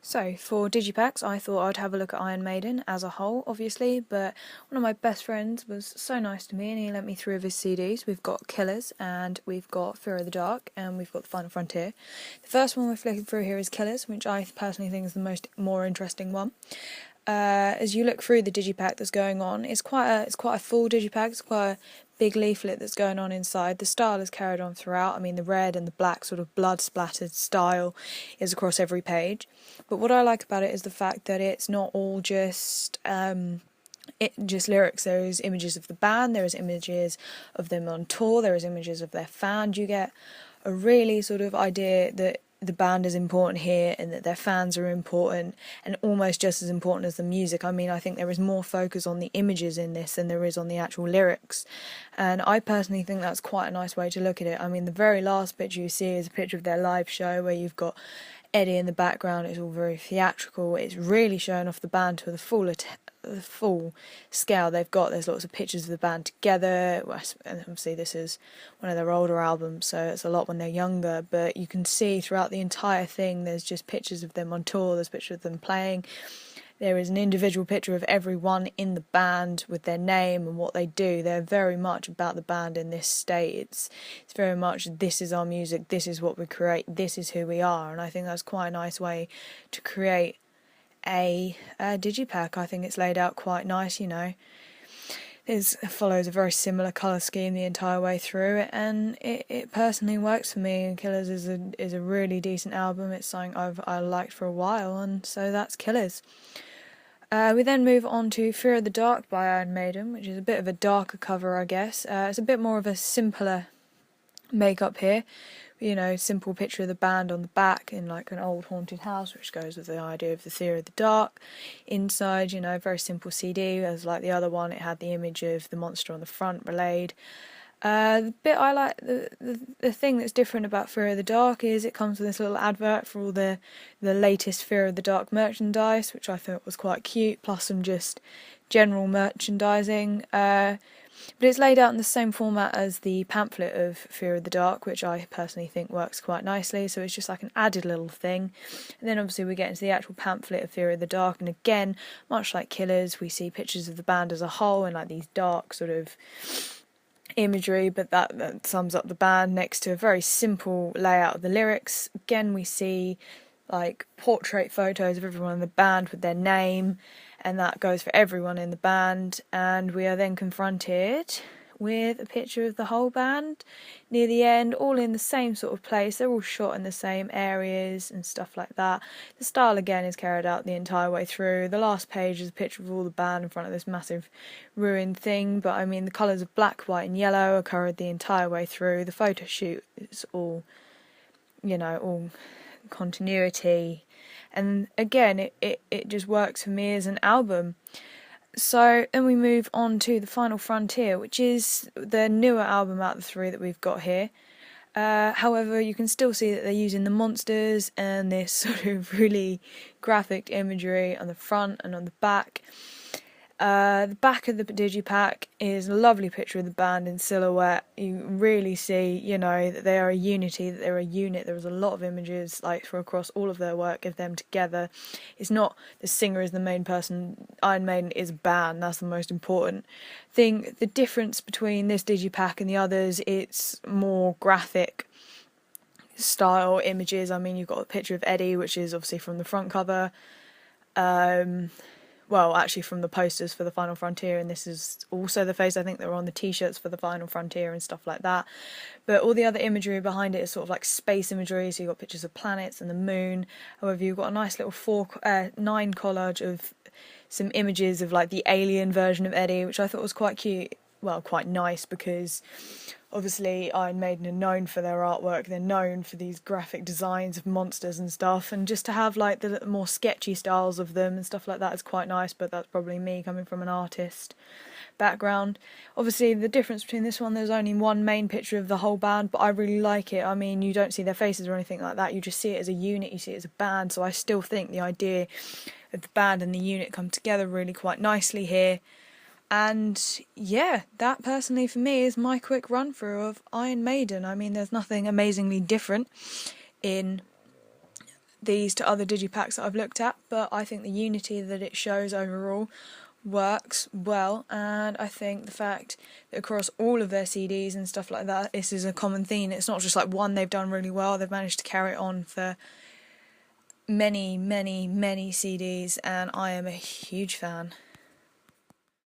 So, for Digipacks, I thought I'd have a look at Iron Maiden as a whole, obviously, but one of my best friends was so nice to me and he lent me 3 of his CDs. We've got Killers, and we've got Fear of the Dark, and we've got The Final Frontier. The first one we're flicking through here is Killers, which I personally think is the more interesting one. As you look through the digipack that's going on, it's quite a full digipack. It's quite a big leaflet that's going on inside. The style is carried on throughout. I mean, the red and the black sort of blood splattered style is across every page. But what I like about it is the fact that it's not all just lyrics. There is images of the band. There is images of them on tour. There is images of their fans. You get a really sort of idea that the band is important here and that their fans are important and almost just as important as the music. I mean, I think there is more focus on the images in this than there is on the actual lyrics, and I personally think that's quite a nice way to look at it. I mean, the very last picture you see is a picture of their live show where you've got Eddie in the background. It's all very theatrical. It's really showing off the band to the full scale they've got. There's lots of pictures of the band together, and obviously this is one of their older albums, so it's a lot when they're younger, but you can see throughout the entire thing there's just pictures of them on tour, there's pictures of them playing. There is an individual picture of everyone in the band with their name and what they do. They're very much about the band in this state. It's very much, this is our music, this is what we create, this is who we are, and I think that's quite a nice way to create a digipack. I think it's laid out quite nice, you know. It follows a very similar colour scheme the entire way through, and it personally works for me. Killers is a really decent album. It's something I liked for a while, and so that's Killers. We then move on to Fear of the Dark by Iron Maiden, which is a bit of a darker cover, I guess. It's a bit more of a simpler makeup here. You know, simple picture of the band on the back in like an old haunted house, which goes with the idea of the Fear of the Dark. Inside, you know, very simple CD, as like the other one, it had the image of the monster on the front relayed. The bit I like, the thing that's different about Fear of the Dark is it comes with this little advert for all the latest Fear of the Dark merchandise, which I thought was quite cute, plus some just general merchandising. But it's laid out in the same format as the pamphlet of Fear of the Dark, which I personally think works quite nicely, so it's just like an added little thing. And then obviously we get into the actual pamphlet of Fear of the Dark, and again, much like Killers, we see pictures of the band as a whole and like these dark sort of imagery, but that sums up the band next to a very simple layout of the lyrics. Again, we see like portrait photos of everyone in the band with their name, and that goes for everyone in the band, and we are then confronted with a picture of the whole band near the end, all in the same sort of place. They're all shot in the same areas and stuff like that. The style again is carried out the entire way through. The last page is a picture of all the band in front of this massive ruined thing, but I mean the colours of black, white and yellow are covered the entire way through. The photo shoot is all, you know, all continuity, and again it just works for me as an album. So then we move on to The Final Frontier, which is the newer album out of the 3 that we've got here. However, you can still see that they're using the monsters and this sort of really graphic imagery on the front and on the back. The back of the digipack is a lovely picture of the band in silhouette. You really see, you know, that they are a unity, that they're a unit. There was a lot of images like for across all of their work of them together. It's not the singer is the main person. Iron Maiden is a band. That's the most important thing. The difference between this digipack and the others, it's more graphic style images. I mean, you've got a picture of Eddie, which is obviously from the front cover. Well, actually from the posters for The Final Frontier, and this is also the face I think that were on the t-shirts for The Final Frontier and stuff like that. But all the other imagery behind it is sort of like space imagery, so you've got pictures of planets and the moon. However, you've got a nice little 9 collage of some images of like the alien version of Eddie, which I thought was quite cute. Well, quite nice, because obviously Iron Maiden are known for their artwork. They're known for these graphic designs of monsters and stuff, and just to have like the more sketchy styles of them and stuff like that is quite nice, but that's probably me coming from an artist background. Obviously the difference between this one, there's only one main picture of the whole band, but I really like it. I mean, you don't see their faces or anything like that, you just see it as a unit, you see it as a band, so I still think the idea of the band and the unit come together really quite nicely here. And yeah, that personally for me is my quick run through of Iron Maiden. I mean, there's nothing amazingly different in these to other digipacks that I've looked at, but I think the unity that it shows overall works well, and I think the fact that across all of their CDs and stuff like that, this is a common theme. It's not just like one they've done really well, they've managed to carry it on for many, many, many CDs, and I am a huge fan.